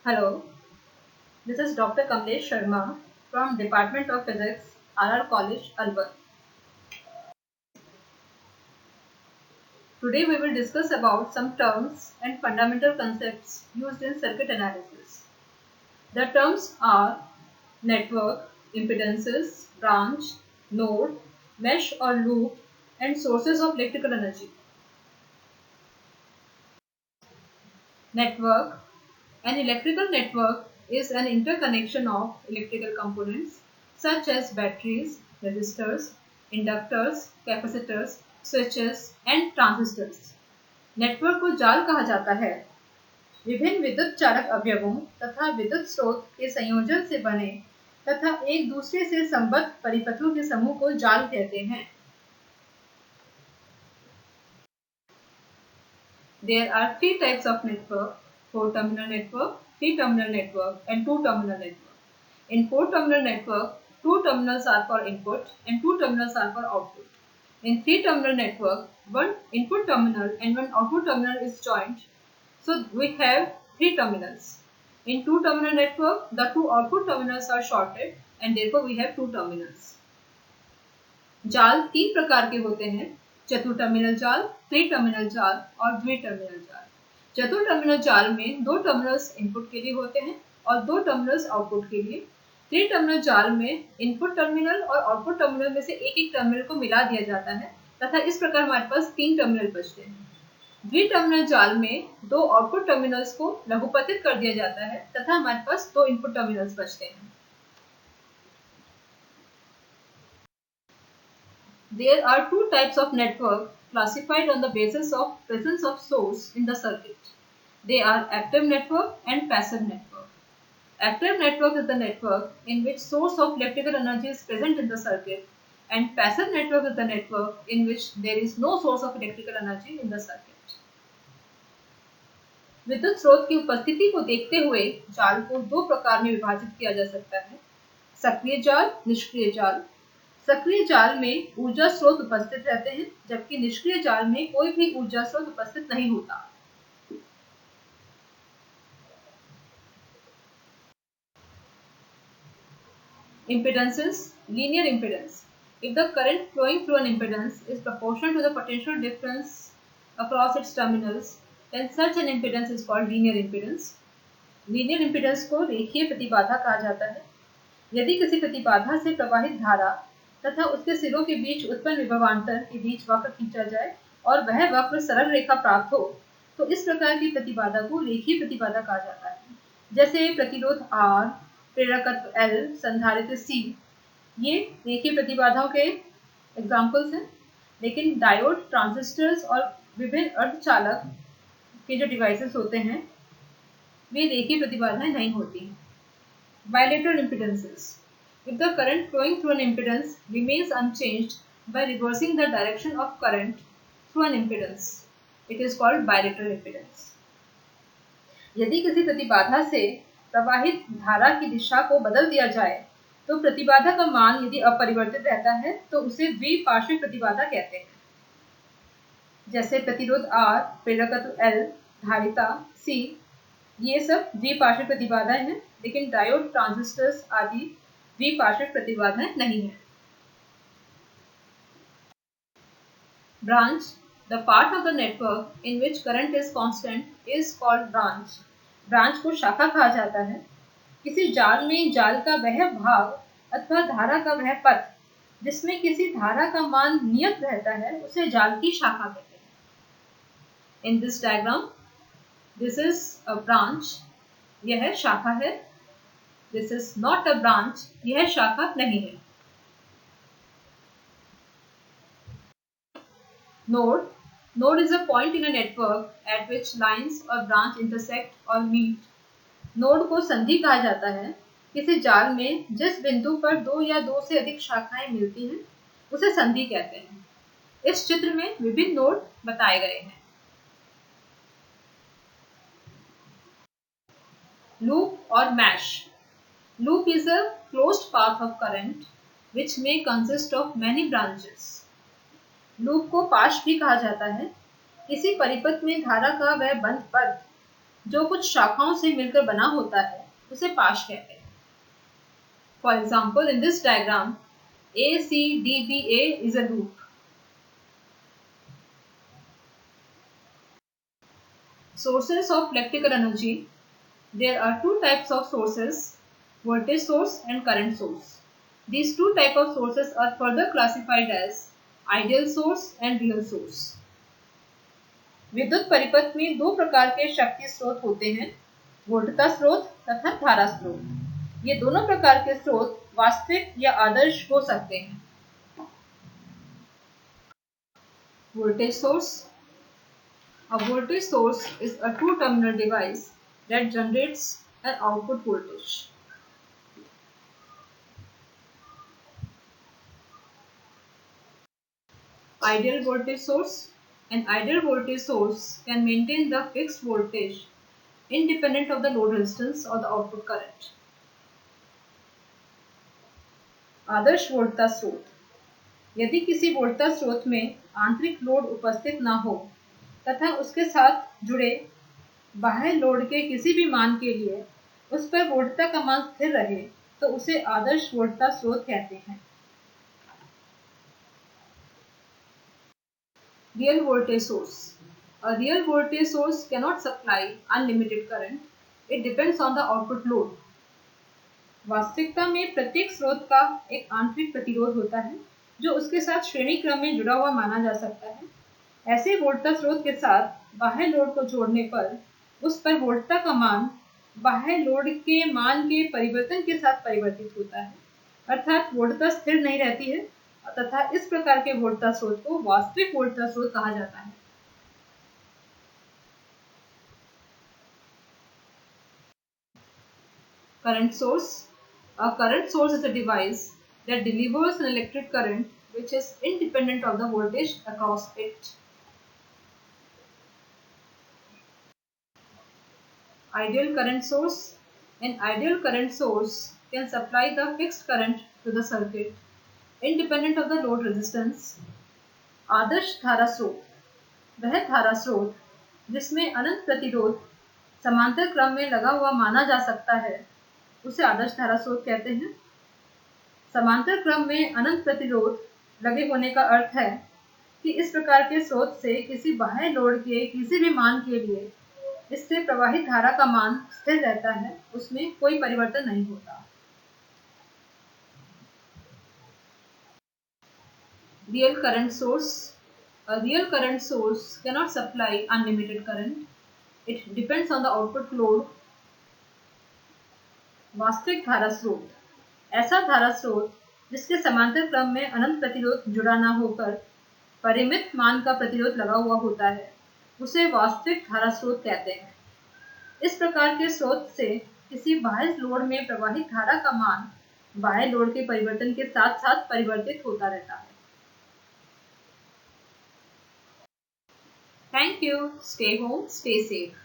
Hello, this is Dr. Kamlesh Sharma from Department of Physics, RR College, Alwar. Today we will discuss about some terms and fundamental concepts used in circuit analysis. The terms are network, impedances, branch, node, mesh or loop, and sources of electrical energy. Network. An electrical network is an interconnection of electrical components such as batteries, resistors, inductors, capacitors, switches and transistors. Network को जाल कहा जाता है। विभिन्न विद्युत चालक अवयवों तथा विद्युत स्रोत के संयोजन से बने तथा एक दूसरे से संबद्ध परिपथों के समूह को जाल कहते हैं। There are three types of network: four-terminal network, three-terminal network, and two-terminal network. In four-terminal network, two terminals are for input and two terminals are for output. In three-terminal network, one input terminal and one output terminal is joined, so we have three terminals. In two-terminal network, the two output terminals are shorted and therefore we have two terminals. जाल तीन प्रकार के होते हैं: चतुर्टर्मिनल जाल, त्रिटर्मिनल जाल और द्विटर्मिनल जाल। चतुर्टर्मिनल जाल में दो टर्मिनल्स इनपुट के लिए होते हैं और दो टर्मिनल्स आउटपुट के लिए। त्रिटर्मिनल जाल में इनपुट टर्मिनल और आउटपुट टर्मिनल में से एक एक टर्मिनल को मिला दिया जाता है तथा इस प्रकार हमारे पास तीन टर्मिनल बचते हैं। द्विटर्मिनल जाल में दो आउटपुट टर्मिनल्स को लघुपतित कर दिया जाता है तथा हमारे पास दो इनपुट टर्मिनल्स बचते हैं। There are two types of network classified on the basis of presence of source in the circuit. They are active network and passive network. Active network is the network in which source of electrical energy is present in the circuit, and passive network is the network in which there is no source of electrical energy in the circuit. विद्युत स्रोत की उपस्थिति को देखते हुए जाल को दो प्रकार में विभाजित किया जा सकता है: सक्रिय जाल, निष्क्रिय जाल। सक्रिय जाल में ऊर्जा स्रोत उपस्थित रहते हैं जबकि निष्क्रिय जाल में कोई भी ऊर्जा स्रोत उपस्थित नहीं होता। Impedances. Linear impedance. If the current flowing through an impedance is proportional to the potential difference across its terminals, then such an impedance is called linear impedance. Linear impedance को रेखीय प्रतिबाधा कहा जाता है। यदि किसी प्रतिबाधा से प्रवाहित धारा तथा उसके सिरों के बीच उत्पन्न विभवांतर के बीच वक्र खींचा जाए और वह वक्र सरल रेखा प्राप्त हो तो इस प्रकार की प्रतिबाधा को रेखीय प्रतिबाधा कहा जाता है। जैसे प्रतिरोध R, प्रेरकत्व L, संधारित्र C, ये रेखीय प्रतिबाधाओं के एग्जाम्पल्स हैं। लेकिन डायोड, ट्रांजिस्टर्स और विभिन्न अर्धचालक के जो डिवाइसेस होते हैं वे रेखीय प्रतिबाधाएं नहीं होती। Bilateral impedances. If the current flowing through an impedance remains unchanged by reversing the direction of current through an impedance, it is called bilateral impedance. यदि किसी प्रतिबाधा से प्रवाहित धारा की दिशा को बदल दिया जाए तो प्रतिबाधा का मान यदि अपरिवर्तित रहता है तो उसे द्विपार्श्विक प्रतिबाधा कहते हैं। जैसे प्रतिरोध R, प्रेरकत्व L, धारिता C, ये सब द्विपार्श्विक प्रतिबाधाएं हैं, लेकिन डायोड, ट्रांजिस्टर्स आदि द्विपार्श्विक प्रतिबाधाएं नहीं है। Branch. The part of the network in which current is constant is called branch. Branch को शाखा कहा जाता है। किसी जाल में जाल का वह भाग अथवा धारा का वह पथ जिसमें किसी धारा का मान नियत रहता है उसे जाल की शाखा कहते हैं। In this diagram, this is a branch. यह शाखा है। This is not a branch. यह शाखा नहीं है। Node. Node is a point in a network at which lines or branch intersect or meet. Node को संधि कहा जाता है। किसी जाल में जिस बिंदु पर दो या दो से अधिक शाखाएं मिलती हैं उसे संधि कहते हैं। इस चित्र में विभिन्न नोड बताए गए हैं। Loop or mesh. Loop is a closed path of current which may consist of many branches. Loop को पाश भी कहा जाता है। किसी परिपथ में धारा का वह बंद पथ जो कुछ शाखाओं से मिलकर बना होता है उसे पाश कहते हैं। For example, in this diagram ACDBA is a loop. Sources of electrical energy. There are two types of sources, voltage source and current source. These two types of sources are further classified as ideal source and real source. विद्युत परिपथ में दो प्रकार के शक्ति स्रोत होते हैं, वोल्टता स्रोत तथा धारा स्रोत। ये दोनों प्रकार के स्रोत वास्तविक या आदर्श हो सकते हैं। Voltage source. A voltage source is a two-terminal device that generates an output voltage. Ideal voltage source. An ideal voltage source can maintain the fixed voltage independent of the load resistance or the output current. आदर्श वोल्टता स्रोत। यदि किसी वोल्टता स्रोत में आंतरिक load उपस्थित न हो तथा उसके साथ जुड़े बाह्य लोड के किसी भी मान के लिए उस पर वोल्टता का मान स्थिर रहे तो उसे आदर्श वोल्टता स्रोत कहते हैं। Real voltage source. A real voltage source cannot supply unlimited current. It depends on the output load. वास्तविकता में प्रत्येक स्रोत का एक आंतरिक प्रतिरोध होता है जो उसके साथ श्रेणी क्रम में जुड़ा हुआ माना जा सकता है। ऐसे वोल्टता स्रोत के साथ बाह्य लोड को जोड़ने पर उस पर वोल्टता का मान बाह्य लोड के मान के परिवर्तन के साथ परिवर्तित होता है, अर्थात वोल्टता स्थिर नहीं रहती है तथा इस प्रकार के वोल्टता स्रोत को वास्तविक वोल्टता स्रोत कहा जाता है। Current source. A current source is a device that delivers an electric current which is independent of the voltage across it. Ideal current source. An ideal current source can supply the fixed current to the circuit independent of the load resistance. आदर्श धारा स्रोत वह धारा स्रोत जिसमें अनंत प्रतिरोध समांतर क्रम में लगा हुआ माना जा सकता है उसे आदर्श धारा स्रोत कहते हैं। समांतर क्रम में अनंत प्रतिरोध लगे होने का अर्थ है कि इस प्रकार के स्रोत से किसी बाह्य लोड के किसी भी मान के लिए इससे प्रवाहित धारा का मान स्थिर रहता है, उसमें कोई परिवर्तन नहीं होता। Real current source. A real current source cannot supply unlimited current. It depends on the output load. वास्तविक धारा स्रोत ऐसा धारा स्रोत जिसके समांतर क्रम में अनंत प्रतिरोध जुड़ा न होकर परिमित मान का प्रतिरोध लगा हुआ होता है, उसे वास्तविक धारा स्रोत कहते हैं। इस प्रकार के स्रोत से किसी बाह्य लोड में प्रवाहित धारा का मान बाह्य लोड के परिवर्तन के साथ साथ परिवर्तित होता रहता है। Thank you. Stay home, stay safe.